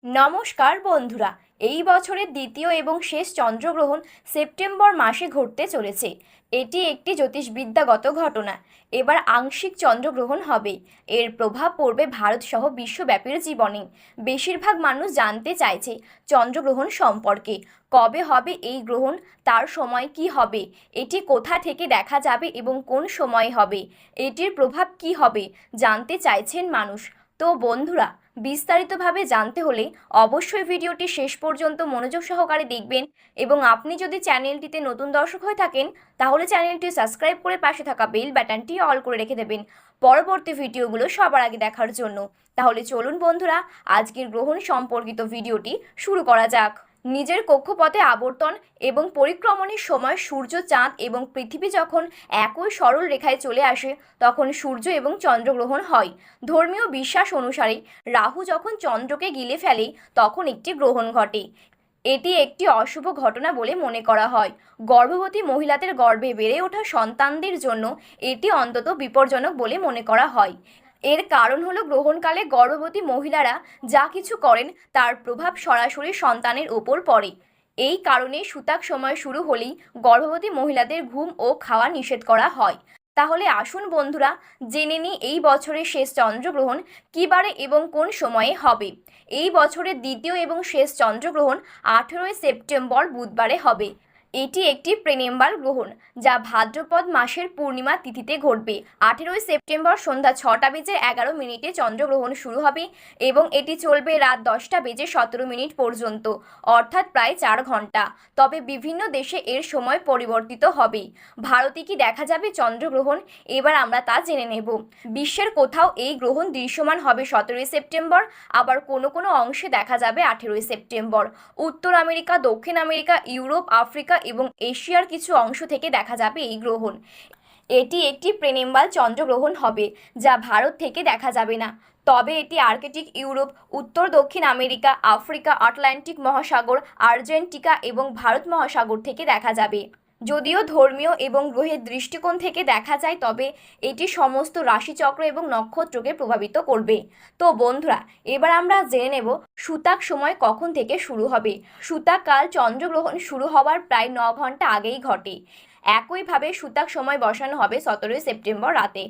নমস্কার বন্ধুরা। এই বছরের দ্বিতীয় এবং শেষ চন্দ্রগ্রহণ সেপ্টেম্বর মাসে ঘটতে চলেছে। এটি একটি জ্যোতিষবিদ্যাগত ঘটনা। এবার আংশিক চন্দ্রগ্রহণ হবে। এর প্রভাব পড়বে ভারত সহ বিশ্বব্যাপীর জীবনে। বেশিরভাগ মানুষ জানতে চাইছে চন্দ্রগ্রহণ সম্পর্কে। কবে হবে এই গ্রহণ, তার সময় কি হবে, এটি কোথা থেকে দেখা যাবে এবং কোন সময় হবে, এটির প্রভাব কি হবে জানতে চাইছেন মানুষ। তো বন্ধুরা, বিস্তারিতভাবে জানতে হলে অবশ্যই ভিডিওটি শেষ পর্যন্ত মনোযোগ সহকারে দেখবেন এবং আপনি যদি চ্যানেলটিতে নতুন দর্শক হয়ে থাকেন তাহলে চ্যানেলটি সাবস্ক্রাইব করে পাশে থাকা বেল বাটনটি অল করে রেখে দেবেন পরবর্তী ভিডিওগুলো সবার আগে দেখার জন্য। তাহলে চলুন বন্ধুরা, আজকের গ্রহণ সম্পর্কিত ভিডিওটি শুরু করা যাক। নিজের কক্ষপথে আবর্তন এবং পরিক্রমণের সময় সূর্য, চাঁদ এবং পৃথিবী যখন একই সরল রেখায় চলে আসে তখন সূর্য এবং চন্দ্রগ্রহণ হয়। ধর্মীয় বিশ্বাস অনুসারে রাহু যখন চন্দ্রকে গিলে ফেলে তখন একটি গ্রহণ ঘটে। এটি একটি অশুভ ঘটনা বলে মনে করা হয়। গর্ভবতী মহিলাদের গর্ভে বেড়ে ওঠা সন্তানদের জন্য এটি অন্তত বিপজ্জনক বলে মনে করা হয়। এর কারণ হলো গ্রহণকালে গর্ভবতী মহিলারা যা কিছু করেন তার প্রভাব সরাসরি সন্তানের ওপর পড়ে। এই কারণে সূতক সময় শুরু হলেই গর্ভবতী মহিলাদের ঘুম ও খাওয়া নিষেধ করা হয়। তাহলে আসুন বন্ধুরা, জেনে নিই এই বছরের শেষ চন্দ্রগ্রহণ কী বারে এবং কোন সময়ে হবে। এই বছরের দ্বিতীয় এবং শেষ চন্দ্রগ্রহণ 18 সেপ্টেম্বর বুধবারে হবে। এটি একটি প্রেনেম্বাল গ্রহণ যা ভাদ্রপদ মাসের পূর্ণিমা তিথিতে ঘটবে। 18 সেপ্টেম্বর সন্ধ্যা 6:11 চন্দ্রগ্রহণ শুরু হবে এবং এটি চলবে রাত 10:17 পর্যন্ত, অর্থাৎ প্রায় 4 ঘন্টা। তবে বিভিন্ন দেশে এর সময় পরিবর্তিত হবে। ভারতে কি দেখা যাবে চন্দ্রগ্রহণ, এবার আমরা তা জেনে নেব। বিশ্বের কোথাও এই গ্রহণ দৃশ্যমান হবে 17 সেপ্টেম্বর, আবার কোনো কোনো অংশে দেখা যাবে 18 সেপ্টেম্বর। উত্তর আমেরিকা, দক্ষিণ আমেরিকা, ইউরোপ, আফ্রিকা এবং এশিয়ার কিছু অংশ থেকে দেখা যাবে এই গ্রহণ। এটি একটি প্রেনেম্বাল চন্দ্রগ্রহণ হবে যা ভারত থেকে দেখা যাবে না, তবে এটি আর্কটিক, ইউরোপ, উত্তর দক্ষিণ আমেরিকা, আফ্রিকা, আটলান্টিক মহাসাগর, আর্জেন্টিকা এবং ভারত মহাসাগর থেকে দেখা যাবে। যদিও ধর্মীয় এবং গ্রহের দৃষ্টিকোণ থেকে দেখা যায়, তবে এটি সমস্ত রাশিচক্র এবং নক্ষত্রকে প্রভাবিত করবে। তো বন্ধুরা, এবার আমরা জেনে নেব সূতক সময় কখন থেকে শুরু হবে। সূতক কাল চন্দ্রগ্রহণ শুরু হওয়ার প্রায় 9 ঘন্টা আগেই ঘটে। একইভাবে সূতক সময় বসানো হবে 17 সেপ্টেম্বর রাতে।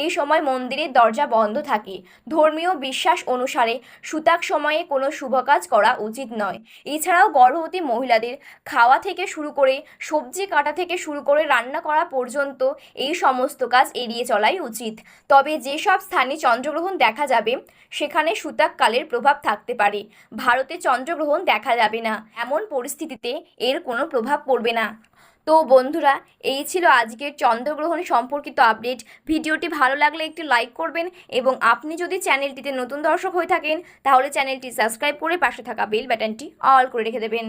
এই সময় মন্দিরের দরজা বন্ধ থাকে। ধর্মীয় বিশ্বাস অনুসারে সূতক সময়ে কোনো শুভ কাজ করা উচিত নয়। এছাড়াও গর্ভবতী মহিলাদের খাওয়া থেকে শুরু করে সবজি কাটা থেকে শুরু করে রান্না করা পর্যন্ত এই সমস্ত কাজ এড়িয়ে চলাই উচিত। তবে যেসব স্থানে চন্দ্রগ্রহণ দেখা যাবে সেখানে সূতক কালের প্রভাব থাকতে পারে। ভারতে চন্দ্রগ্রহণ দেখা যাবে না, এমন পরিস্থিতিতে এর কোনো প্রভাব পড়বে না। তো বন্ধুরা, এই ছিল আজকের চন্দ্রগ্রহণ সম্পর্কিত আপডেট। ভিডিওটি ভালো লাগলে একটি লাইক করবেন এবং আপনি যদি চ্যানেলটিতে নতুন দর্শক হয়ে থাকেন তাহলে চ্যানেলটি সাবস্ক্রাইব করে পাশে থাকা বেল বাটনটি অল করে রেখে দেবেন।